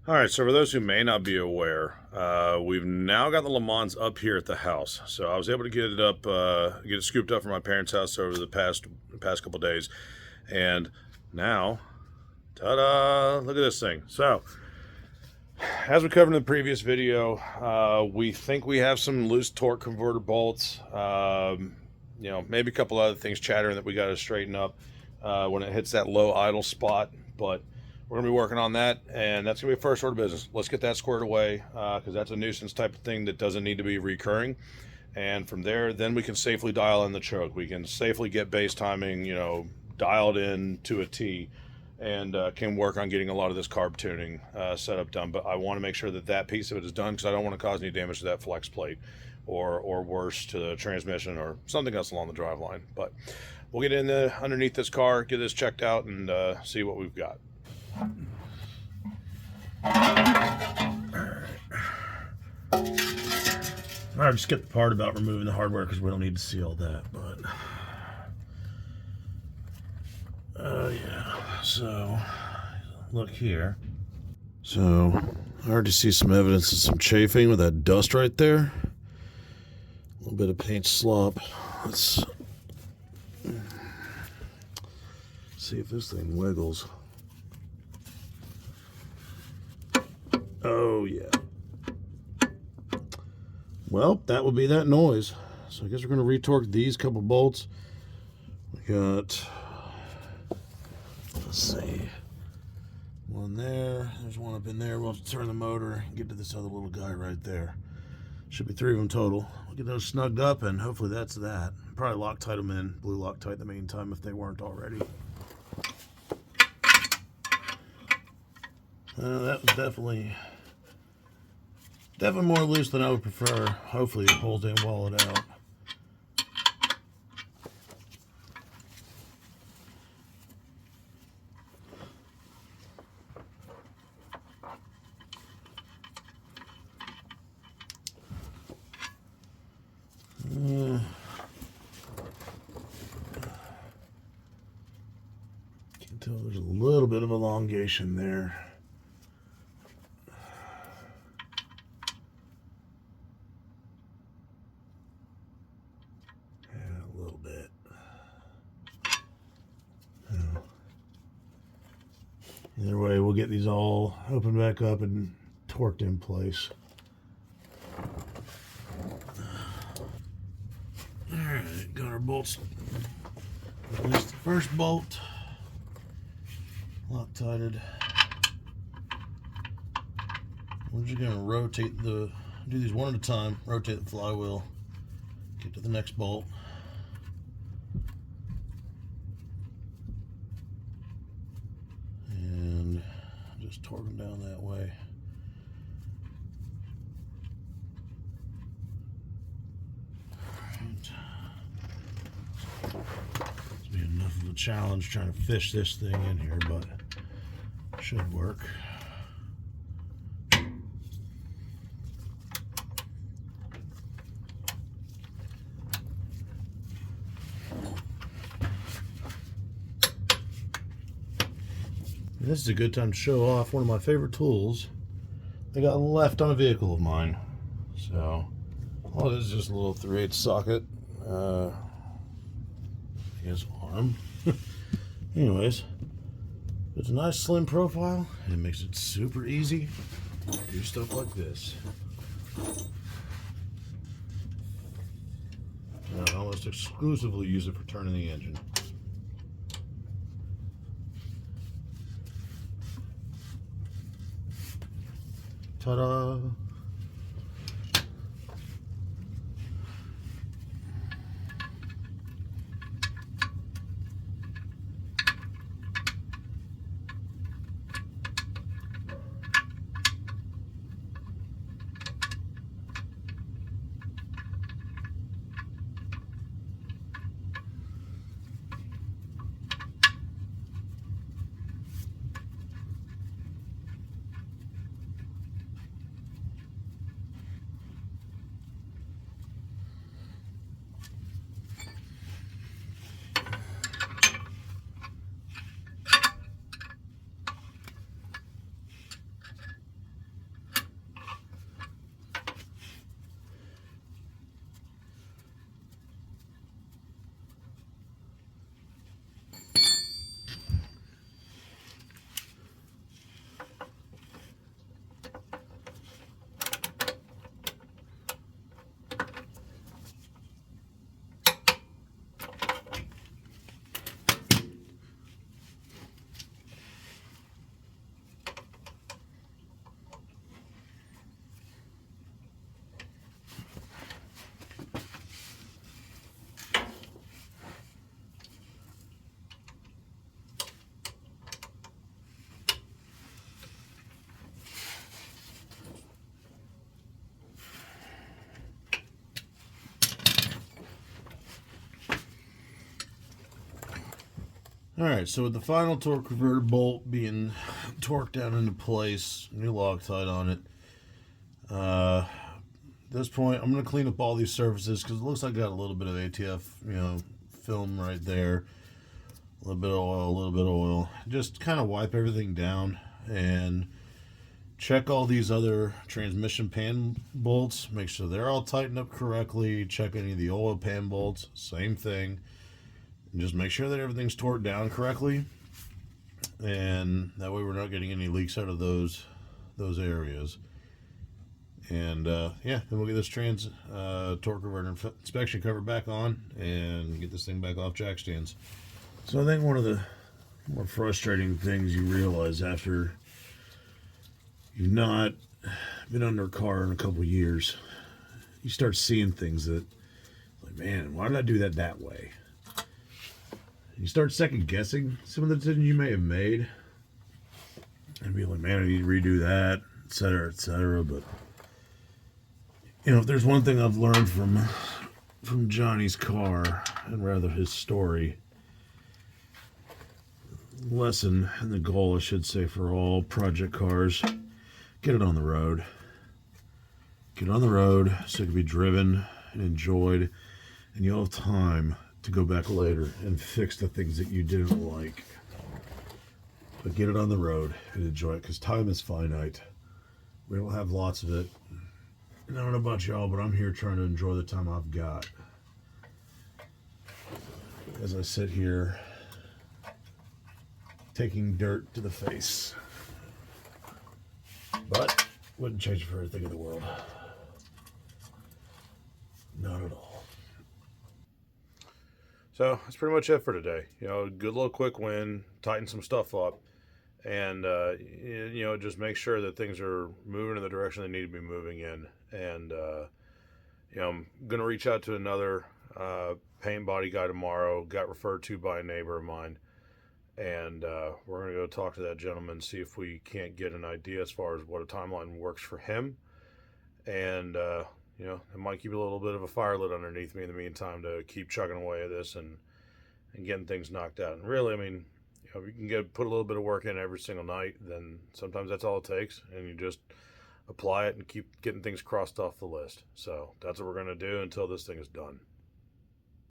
Alright, so for those who may not be aware, we've now got the LeMans up here at the house. So I was able to get it up, get it scooped up from my parents' house over the past couple days. And now, ta-da, look at this thing. So, as we covered in the previous video, we think we have some loose torque converter bolts. You know, maybe a couple other things chattering that we got to straighten up when it hits that low idle spot. But we're going to be working on that, and that's going to be first order business. Let's get that squared away because that's a nuisance type of thing that doesn't need to be recurring. And from there, then we can safely dial in the choke. We can safely get base timing, you know, dialed in to a T, and can work on getting a lot of this carb tuning setup done. But I want to make sure that that piece of it is done because I don't want to cause any damage to that flex plate or worse to the transmission or something else along the drive line. But we'll get in the, underneath this car, get this checked out, and see what we've got. I just skipped the part about removing the hardware because we don't need to see all that, but yeah, so look here. So I already see some evidence of some chafing with that dust right there. A little bit of paint slop. Let's see if this thing wiggles. Oh yeah. Well, that would be that noise. So I guess we're going to retorque these couple bolts. We got, let's see, one there. There's one up in there. We'll have to turn the motor and get to this other little guy right there. Should be 3 of them total. We'll get those snugged up, and hopefully that's that. Probably Loctite them in, blue Loctite in the meantime if they weren't already. That was definitely more loose than I would prefer. Hopefully it pulls in, wall it out. Can tell there's a little bit of elongation there. Either way, we'll get these all opened back up and torqued in place. Alright, got our bolts. Release the first bolt. Loctited. We're just going to rotate do these one at a time. Rotate the flywheel. Get to the next bolt. Just torque them down that way. It's be enough of a challenge trying to fish this thing in here, but it should work. This is a good time to show off one of my favorite tools I got left on a vehicle of mine. So, well, this is just a little 3/8 socket. I guess arm. Anyways, it's a nice slim profile and it makes it super easy to do stuff like this. I almost exclusively use it for turning the engine. Ta-da! Alright, so with the final torque converter bolt being torqued down into place, new Loctite on it. At this point, I'm going to clean up all these surfaces because it looks like I got a little bit of ATF, film right there. A little bit of oil, a little bit of oil. Just kind of wipe everything down and check all these other transmission pan bolts. Make sure they're all tightened up correctly. Check any of the oil pan bolts. Same thing. And just make sure that everything's torqued down correctly. And that way we're not getting any leaks out of those areas. And yeah, then we'll get this torque converter inspection cover back on and get this thing back off jack stands. So I think one of the more frustrating things you realize after you've not been under a car in a couple of years, you start seeing things that, like, man, why did I do that way? You start second guessing some of the decisions you may have made and be like, man, I need to redo that, etc., etc. But if there's one thing I've learned from Johnny's car, and rather his story, lesson and the goal, I should say, for all project cars, get it on the road. Get it on the road so it can be driven and enjoyed, and you'll have time to go back later and fix the things that you didn't like. But get it on the road and enjoy it, because time is finite. We don't have lots of it. And I don't know about y'all, but I'm here trying to enjoy the time I've got. As I sit here, taking dirt to the face. But wouldn't change it for anything in the world. Not at all. So that's pretty much it for today. Good little quick win, tighten some stuff up, and just make sure that things are moving in the direction they need to be moving in. And I'm gonna reach out to another paint body guy tomorrow. Got referred to by a neighbor of mine, and we're gonna go talk to that gentleman, see if we can't get an idea as far as what a timeline works for him. And it might keep a little bit of a fire lit underneath me in the meantime to keep chugging away at this and getting things knocked out. And really, if you can put a little bit of work in every single night, then sometimes that's all it takes, and you just apply it and keep getting things crossed off the list. So that's what we're going to do until this thing is done.